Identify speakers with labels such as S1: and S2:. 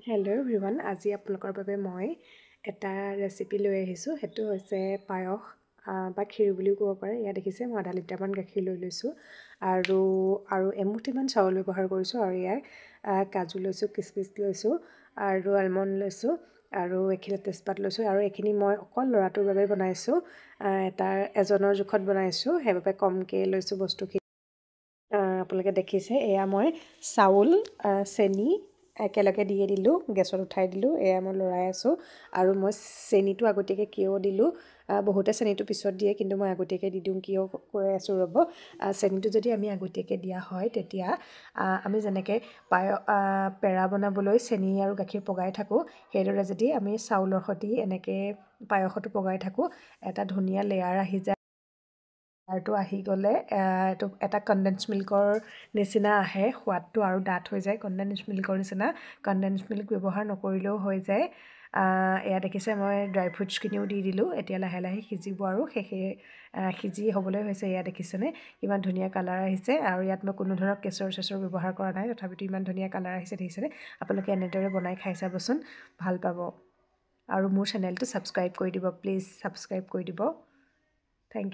S1: Hello' everyone, আজি আপোনালোকৰ বাবে মই এটা ৰেচিপি লৈ আহিছোঁ। সেইটো হৈছে পায়স বা ক্ষীৰ বুলিও ক'ব পাৰে। ইয়াত দেখিছে মই আধা লিটাৰমান গাখীৰ লৈ লৈছোঁ আৰু এমুঠিমান চাউল ব্যৱহাৰ কৰিছোঁ। আৰু ইয়াৰ কাজু লৈছোঁ, কিচমিচ লৈছোঁ আৰু আলমণ্ড লৈছোঁ আৰু এইখিনি তেজপাত লৈছোঁ। আৰু এইখিনি মই অকল ল'ৰাটোৰ বাবে বনাইছোঁ, এজনৰ জোখত বনাইছোঁ, সেইবাবে কমকৈ লৈছোঁ বস্তুখিনি। আপোনালোকে দেখিছে এয়া মই চাউল, চেনি একেলগে দিয়ে দিলোঁ, গেছত উঠাই দিলোঁ। এয়া মই লৰাই আছোঁ আৰু মই চেনিটো আগতীয়াকৈ কিয় দিলোঁ, বহুতে চেনিটো পিছত দিয়ে, কিন্তু মই আগতীয়াকৈ দি দিওঁ। কিয় কৈ আছোঁ ৰ'ব। চেনিটো যদি আমি আগতীয়াকৈ দিয়া হয়, তেতিয়া আমি যেনেকৈ পেৰা বনাবলৈ চেনি আৰু গাখীৰ পগাই থাকোঁ, সেইদৰে যদি আমি চাউলৰ সৈতে এনেকৈ পায়সতো পগাই থাকোঁ, এটা ধুনীয়া লেয়াৰ আহি যায়। লেয়াৰটো আহি গ'লে এইটো এটা কনডেন্স মিল্কৰ নিচিনা আহে, সোৱাদটো আৰু ডাঠ হৈ যায় কনডেন্স মিল্কৰ নিচিনা। কনডেন্স মিল্ক ব্যৱহাৰ নকৰিলেও হৈ যায়। এয়া দেখিছে মই ড্ৰাই ফ্ৰুটছখিনিও দি দিলোঁ। এতিয়া লাহে লাহে সিজিব আৰু সিজি হ'বলৈ হৈছে। এয়া দেখিছেনে কিমান ধুনীয়া কালাৰ আহিছে। আৰু ইয়াত মই কোনো ধৰণৰ কেশৰ চেচৰ ব্যৱহাৰ কৰা নাই, তথাপিতো ইমান ধুনীয়া কালাৰ আহিছে। দেখিছেনে? আপোনালোকে এনেদৰে বনাই খাই চাবচোন, ভাল পাব। আৰু মোৰ চেনেলটো ছাবস্ক্ৰাইব কৰি দিব, প্লিজ ছাবস্ক্ৰাইব কৰি দিব। Thank U.